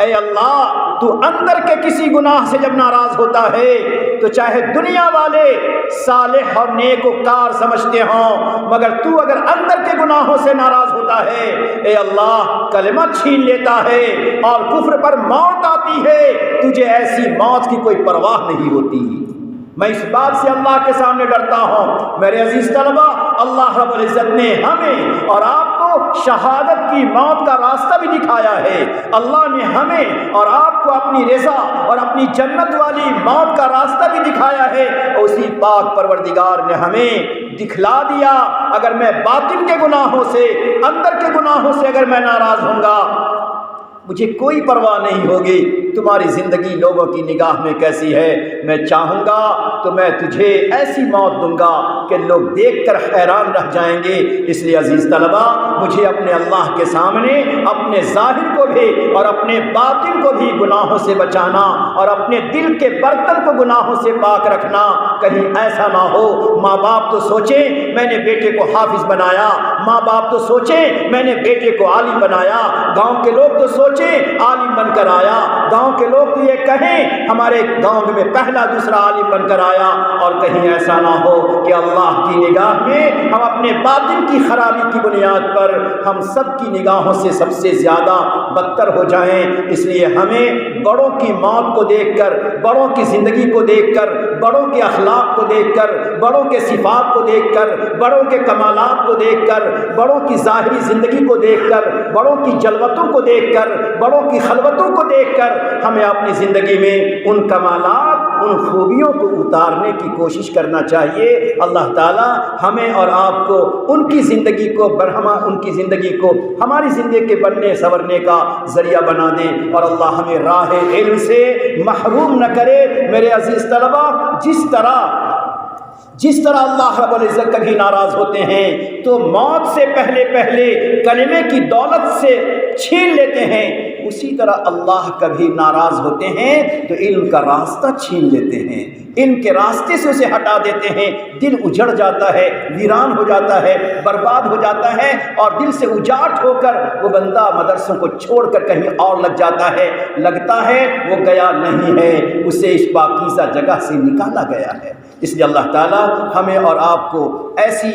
اے اللہ تو اندر کے کسی گناہ سے جب ناراض ہوتا ہے تو چاہے دنیا والے صالح اور نیک و کار سمجھتے ہوں، مگر تو اگر اندر کے گناہوں سے ناراض ہوتا ہے، اے اللہ کلمہ چھین لیتا ہے اور کفر پر موت آتی ہے، تجھے ایسی موت کی کوئی پرواہ نہیں ہوتی۔ میں اس بات سے اللہ کے سامنے ڈرتا ہوں۔ میرے عزیز طلبہ، اللہ رب العزت نے ہمیں اور آپ کو شہادت کی موت کا راستہ بھی دکھایا ہے۔ اللہ نے ہمیں اور آپ کو اپنی رضا اور اپنی جنت والی موت کا راستہ بھی دکھایا ہے، اور اسی پاک پروردگار نے ہمیں دکھلا دیا اگر میں باطن کے گناہوں سے، اندر کے گناہوں سے اگر میں ناراض ہوں گا، مجھے کوئی پرواہ نہیں ہوگی تمہاری زندگی لوگوں کی نگاہ میں کیسی ہے، میں چاہوں گا تو میں تجھے ایسی موت دوں گا کہ لوگ دیکھ کر حیران رہ جائیں گے۔ اس لیے عزیز طلبہ، مجھے اپنے اللہ کے سامنے اپنے ظاہر کو بھی اور اپنے باطن کو بھی گناہوں سے بچانا، اور اپنے دل کے برتن کو گناہوں سے پاک رکھنا۔ کہیں ایسا نہ ہو ماں باپ تو سوچیں میں نے بیٹے کو حافظ بنایا، ماں باپ تو سوچیں میں نے بیٹے کو عالم بنایا، گاؤں کے لوگ تو سوچیں عالم بن کر آیا، گاؤں کے لوگ تو یہ کہیں ہمارے گاؤں میں پہلا دوسرا عالم بن کر آیا، اور کہیں ایسا نہ ہو کہ اللہ کی نگاہ میں ہم اپنے باطن کی خرابی کی بنیاد پر ہم سب کی نگاہوں سے سب سے زیادہ بدتر ہو جائیں۔ اس لیے ہمیں بڑوں کی موت کو دیکھ کر، بڑوں کی زندگی کو دیکھ کر، بڑوں کے اخلاق کو دیکھ کر، بڑوں کے صفات کو دیکھ کر، بڑوں کے کمالات کو دیکھ کر، بڑوں کی ظاہری زندگی کو دیکھ کر، بڑوں کی جلوتوں کو دیکھ کر، بڑوں کی خلوتوں کو دیکھ کر ہمیں اپنی زندگی میں ان کمالات، ان خوبیوں کو اتارنے کی کوشش کرنا چاہیے۔ اللہ تعالی ہمیں اور آپ کو ان کی زندگی کو ان کی زندگی کو ہماری زندگی کے بننے سنورنے کا ذریعہ بنا دیں، اور اللہ ہمیں راہ علم سے محروم نہ کرے۔ میرے عزیز طلبہ، جس طرح اللہ رب العزت کبھی ناراض ہوتے ہیں تو موت سے پہلے کلمے کی دولت سے چھین لیتے ہیں، اسی طرح اللہ کبھی ناراض ہوتے ہیں تو علم کا راستہ چھین لیتے ہیں، علم کے راستے سے اسے ہٹا دیتے ہیں، دل اجڑ جاتا ہے، ویران ہو جاتا ہے، برباد ہو جاتا ہے، اور دل سے اجاٹ ہو کر وہ بندہ مدرسوں کو چھوڑ کر کہیں اور لگ جاتا ہے، لگتا ہے وہ گیا نہیں ہے، اسے اس پاکیزہ جگہ سے نکالا گیا ہے۔ اس لیے اللہ تعالیٰ ہمیں اور آپ کو ایسی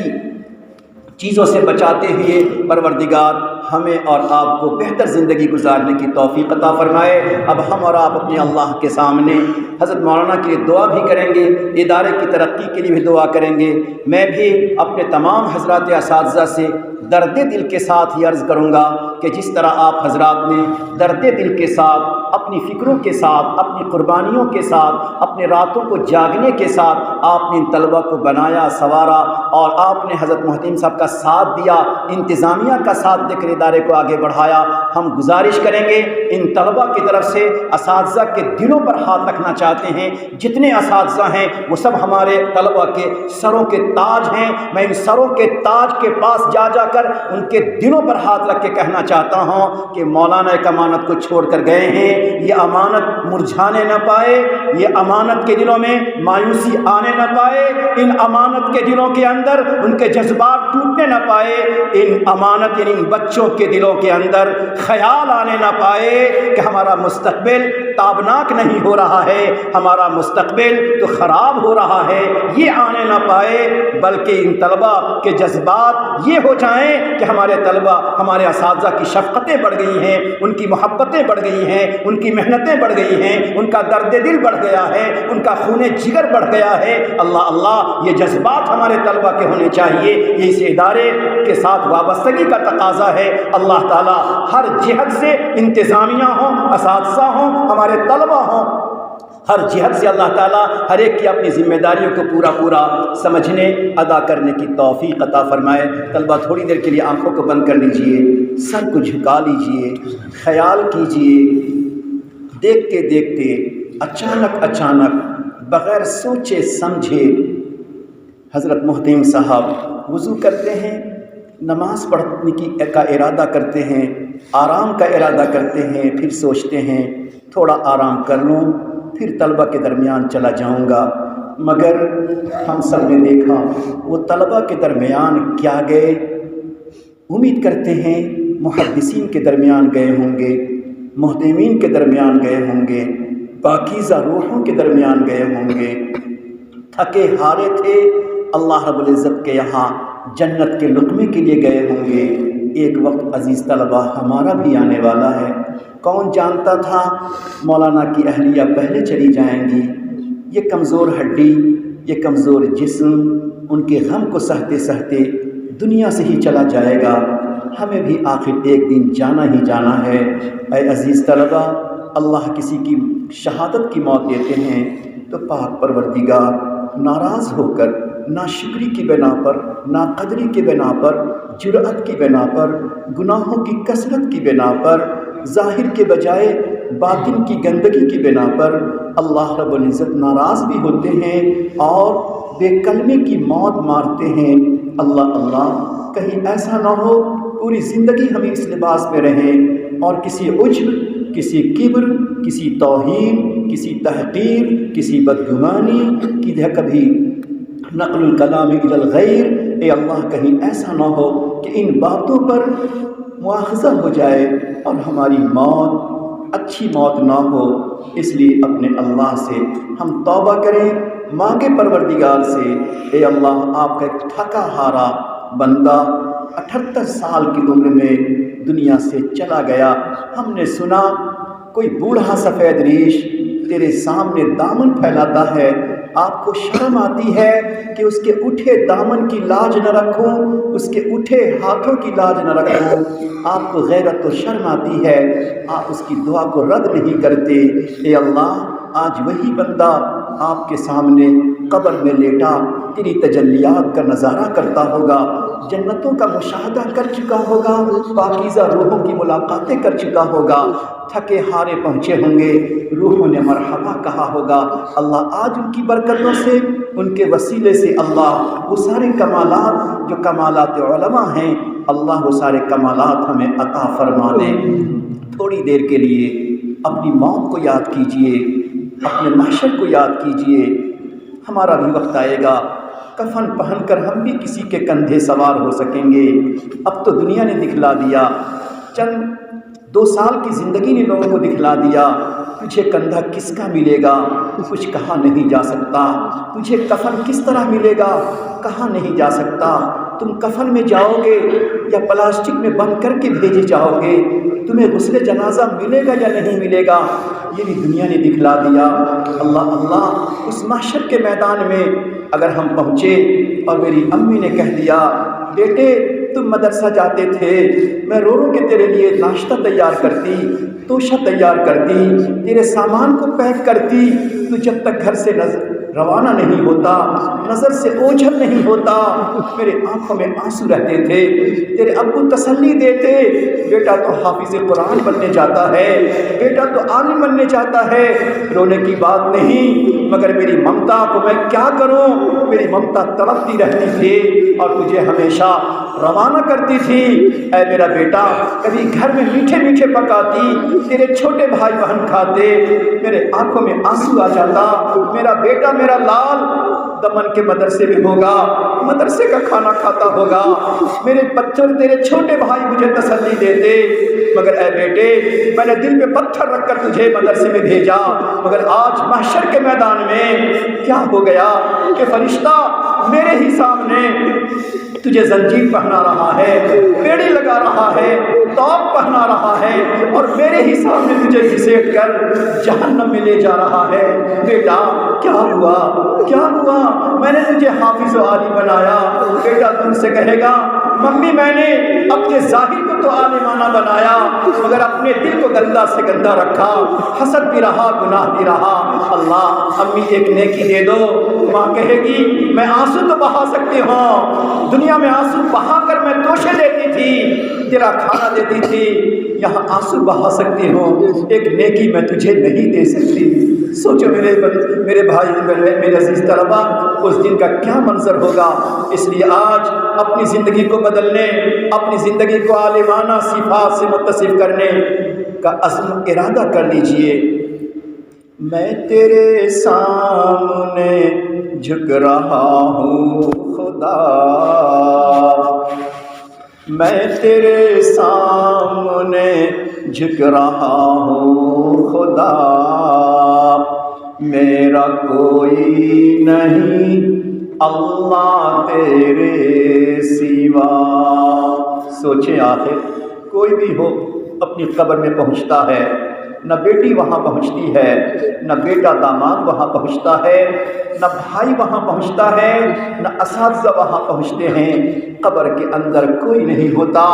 چیزوں سے بچاتے ہوئے پروردگار ہمیں اور آپ کو بہتر زندگی گزارنے کی توفیق عطا فرمائے۔ اب ہم اور آپ اپنے اللہ کے سامنے حضرت مولانا کے لیے دعا بھی کریں گے، ادارے کی ترقی کے لیے بھی دعا کریں گے۔ میں بھی اپنے تمام حضرات اساتذہ سے درد دل کے ساتھ یہ عرض کروں گا کہ جس طرح آپ حضرات نے درد دل کے ساتھ، اپنی فکروں کے ساتھ، اپنی قربانیوں کے ساتھ، اپنے راتوں کو جاگنے کے ساتھ آپ نے ان طلبہ کو بنایا، سنوارا، اور آپ نے حضرت محتیم صاحب کا ساتھ دیا، انتظامیہ کا ساتھ دے کر ادارے کو آگے بڑھایا۔ ہم گزارش کریں گے ان طلبہ کی طرف سے، اساتذہ کے دلوں پر ہاتھ رکھنا چاہتے ہیں، جتنے اساتذہ ہیں وہ سب ہمارے طلبہ کے سروں کے تاج ہیں۔ میں ان سروں کے تاج کے پاس جا کر ان کے دلوں پر ہاتھ رکھ کے کہنا چاہتا ہوں کہ مولانا ایک امانت کو چھوڑ کر گئے ہیں، یہ امانت مرجھانے نہ پائے، یہ امانت کے دلوں میں مایوسی آنے نہ پائے، ان امانت کے دلوں کے اندر ان کے جذبات ٹوٹنے نہ پائے، ان امانت یعنی ان بچوں کے دلوں کے اندر خیال آنے نہ پائے کہ ہمارا مستقبل تابناک نہیں ہو رہا ہے، ہمارا مستقبل تو خراب ہو رہا ہے، یہ آنے نہ پائے، بلکہ ان طلبہ کے جذبات یہ ہو جائیں کہ ہمارے طلبہ، ہمارے اساتذہ کی شفقتیں بڑھ گئی ہیں، ان کی محبتیں بڑھ گئی ہیں، ان کی محنتیں بڑھ گئی ہیں، ان کا درد دل بڑھ گیا ہے، ان کا خون جگر بڑھ گیا ہے۔ اللہ اللہ، یہ جذبات ہمارے طلبہ کے ہونے چاہیے، یہ اس ادارے کے ساتھ وابستگی کا تقاضا ہے۔ اللہ تعالیٰ ہر جہت سے، انتظامیہ ہوں، اساتذہ ہوں، ہمارے طلبہ ہوں، ہر جہت سے اللہ تعالیٰ ہر ایک کی اپنی ذمہ داریوں کو پورا سمجھنے، ادا کرنے کی توفیق عطا فرمائے۔ طلبہ تھوڑی دیر کے لیے آنکھوں کو بند کر لیجئے، سر کو جھکا لیجئے، خیال کیجئے، دیکھتے دیکھتے اچانک بغیر سوچے سمجھے حضرت محتیم صاحب وضو کرتے ہیں، نماز پڑھنے کا ارادہ کرتے ہیں، آرام کا ارادہ کرتے ہیں، پھر سوچتے ہیں تھوڑا آرام کر لوں، پھر طلبہ کے درمیان چلا جاؤں گا۔ مگر ہم سب نے دیکھا وہ طلبہ کے درمیان کیا گئے، امید کرتے ہیں محدثین کے درمیان گئے ہوں گے، محتمین کے درمیان گئے ہوں گے، پاکیزہ روحوں کے درمیان گئے ہوں گے، تھکے ہارے تھے، اللہ رب العزت کے یہاں جنت کے لقمے کے لیے گئے ہوں گے۔ ایک وقت عزیز طلبہ ہمارا بھی آنے والا ہے، کون جانتا تھا مولانا کی اہلیہ پہلے چلی جائیں گی، یہ کمزور ہڈی، یہ کمزور جسم ان کے غم کو سہتے سہتے دنیا سے ہی چلا جائے گا، ہمیں بھی آخر ایک دن جانا ہی جانا ہے۔ اے عزیز طلبہ، اللہ کسی کی شہادت کی موت دیتے ہیں تو پاک پروردگار ناراض ہو کر ناشکری کی بنا پر، ناقدری کی بنا پر، جرأت کی بنا پر، گناہوں کی کثرت کی بنا پر، ظاہر کے بجائے باطن کی گندگی کی بنا پر اللہ رب العزت ناراض بھی ہوتے ہیں اور بے کلمے کی موت مارتے ہیں۔ اللہ اللہ، کہیں ایسا نہ ہو پوری زندگی ہم اس لباس میں رہیں اور کسی عجب، کسی کبر، کسی توہین، کسی تحقیر، کسی بدگمانی کی کبھی نقل الکلام الی الغیر، اے اللہ کہیں ایسا نہ ہو کہ ان باتوں پر مواخذہ ہو جائے اور ہماری موت اچھی موت نہ ہو، اس لیے اپنے اللہ سے ہم توبہ کریں، مانگے پروردگار سے، اے اللہ آپ کا ایک تھکا ہارا بندہ 78 سال کی عمر میں دنیا سے چلا گیا، ہم نے سنا کوئی بوڑھا سفید ریش تیرے سامنے دامن پھیلاتا ہے، آپ کو شرم آتی ہے کہ اس کے اٹھے دامن کی لاج نہ رکھوں، اس کے اٹھے ہاتھوں کی لاج نہ رکھوں، آپ کو غیرت و شرم آتی ہے، آپ اس کی دعا کو رد نہیں کرتے۔ اے اللہ آج وہی بندہ آپ کے سامنے قبر میں لیٹا تیری تجلیات کا نظارہ کرتا ہوگا، جنتوں کا مشاہدہ کر چکا ہوگا، پاکیزہ روحوں کی ملاقاتیں کر چکا ہوگا، تھکے ہارے پہنچے ہوں گے، روحوں نے مرحبا کہا ہوگا۔ اللہ آج ان کی برکتوں سے، ان کے وسیلے سے اللہ وہ سارے کمالات جو کمالات علماء ہیں، اللہ وہ سارے کمالات ہمیں عطا فرما دے۔ تھوڑی دیر کے لیے اپنی موت کو یاد کیجئے، اپنے محشر کو یاد کیجئے، ہمارا بھی وقت آئے گا، کفن پہن کر ہم بھی کسی کے کندھے سوار ہو سکیں گے۔ اب تو دنیا نے دکھلا دیا، چند 2 سال کی زندگی نے لوگوں کو دکھلا دیا، تجھے کندھا کس کا ملے گا، کچھ کہا نہیں جا سکتا، تجھے کفن کس طرح ملے گا، کہا نہیں جا سکتا، تم کفن میں جاؤ گے یا پلاسٹک میں بند کر کے بھیجے جاؤ گے، تمہیں غسل جنازہ ملے گا یا نہیں ملے گا، یہ بھی دنیا نے دکھلا دیا۔ اللہ اللہ اس محشر کے میدان میں اگر ہم پہنچے اور میری امی نے کہہ دیا بیٹے تم مدرسہ جاتے تھے، میں رو رو کے تیرے لیے ناشتہ تیار کرتی، توشہ تیار کرتی، تیرے سامان کو پیک کرتی، تو جب تک گھر سے روانہ نہیں ہوتا، نظر سے اوجھل نہیں ہوتا، میرے آنکھوں میں آنسو رہتے تھے، تیرے ابو تسلی دیتے بیٹا تو حافظ قرآن بننے جاتا ہے، بیٹا تو عالم بننے جاتا ہے، رونے کی بات نہیں، مگر میری ممتا کو میں کیا کروں، میری ممتا تڑپتی رہتی تھی اور تجھے ہمیشہ روانہ کرتی تھی۔ اے میرا بیٹا کبھی گھر میں میٹھے میٹھے پکاتی، تیرے چھوٹے بھائی بہن کھاتے، میرے آنکھوں میں آنسو آ جاتا، میرا بیٹا میرا لال دمن کے مدرسے میں ہوگا، مدرسے کا کھانا کھاتا ہوگا، میرے پتھر تیرے چھوٹے بھائی مجھے تسلی دیتے، مگر اے بیٹے میں نے دل پہ پتھر رکھ کر تجھے مدرسے میں بھیجا، مگر آج محشر کے میدان میں کیا ہو گیا کہ فرشتہ میرے ہی سامنے تجھے زنجیر پہنا رہا ہے، بیڑی لگا رہا ہے، توق پہنا رہا ہے، اور میرے ہی سامنے تجھے گھسیٹ کر جہنم میں لے جا رہا ہے۔ بیٹا کیا ہوا کیا ہوا، میں نے تجھے حافظ و عالم بنایا، بیٹا تم سے کہے گا ممی میں نے اپنے ظاہر کو تو عالمانہ بنایا مگر اپنے دل کو گندا سے گندا رکھا، حسد بھی رہا گناہ بھی رہا، اللہ امی ایک نیکی دے دو۔ ماں کہے گی میں آنسو تو بہا سکتی ہوں، دنیا میں آنسو بہا کر میں توشے دیتی تھی، تیرا کھانا دیتی تھی، یہاں آنسو بہا سکتی ہوں، ایک نیکی میں تجھے نہیں دے سکتی۔ سوچو میرے بھائی میرے عزیز طلبا اس دن کا کیا منظر ہوگا۔ اس لیے آج اپنی زندگی کو بدلنے، اپنی زندگی کو عالمانہ صفات سے متصف کرنے کا عزم ارادہ کر لیجئے۔ میں تیرے سامنے جھک رہا ہوں خدا، میں تیرے سامنے جھک رہا ہوں خدا، میرا کوئی نہیں اللہ تیرے سوا۔ سوچیں آخر کوئی بھی ہو اپنی قبر میں پہنچتا ہے، نہ بیٹی وہاں پہنچتی ہے، نہ بیٹا داماد وہاں پہنچتا ہے، نہ بھائی وہاں پہنچتا ہے، نہ اساتذہ وہاں پہنچتے ہیں، قبر کے اندر کوئی نہیں ہوتا،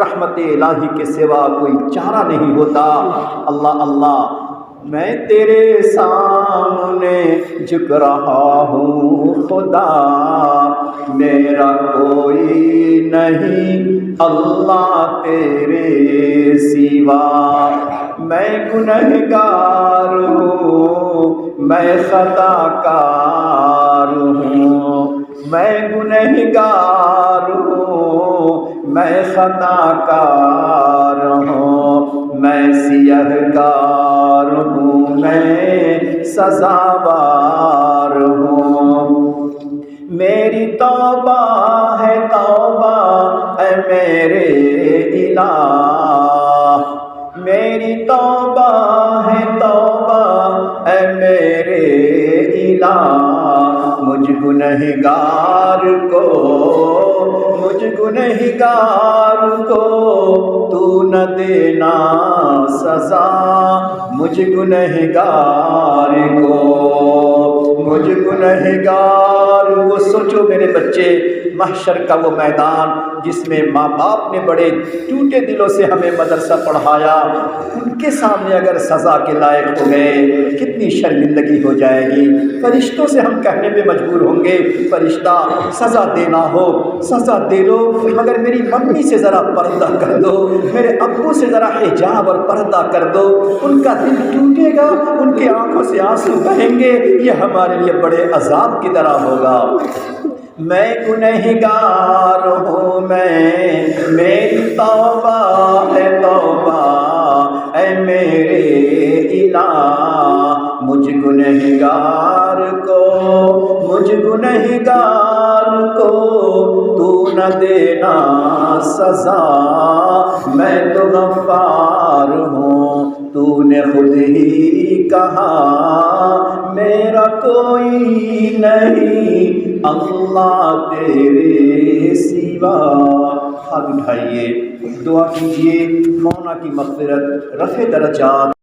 رحمت الہی کے سوا کوئی چارہ نہیں ہوتا۔ اللہ اللہ میں تیرے سامنے جھک رہا ہوں خدا، میرا کوئی نہیں اللہ تیرے سوا، میں گنہگار ہوں میں خطا کار ہوں، میں گنہگار ہوں میں خطا کار ہوں، میں سیہگار ہوں میں سزاوار ہوں، میری توبہ ہے توبہ اے میرے الہ، میری توبہ الہ مجھ گنہگار کو تو نہ دینا سزا مجھ گنہگار وہ سوچو میرے بچے، محشر کا وہ میدان جس میں ماں باپ نے بڑے ٹوٹے دلوں سے ہمیں مدرسہ پڑھایا، ان کے سامنے اگر سزا کے لائق ہو گئے کتنی شرمندگی ہو جائے گی۔ فرشتوں سے ہم کہنے پہ مجبور ہوں گے، فرشتہ سزا دینا ہو سزا دے لو، مگر میری ممی سے ذرا پردہ کر دو، میرے ابو سے ذرا حجاب اور پردہ کر دو، ان کا دل ٹوٹے گا، ان کی آنکھوں سے آنسو بہیں گے، یہ ہمارے لیے بڑے عذاب کی طرح ہوگا۔ میں گنہگار ہوں میری توبہ ہے توبہ اے میرے الہ مجھ گنہگار کو تو نہ دینا سزا، میں تو غفار ہوں، تو نے خود ہی کہا میرا کوئی نہیں اللہ تیرے سوا۔ ہاتھ اٹھائیے، دعا کیجیے مولا کی مغفرت، رفع درجات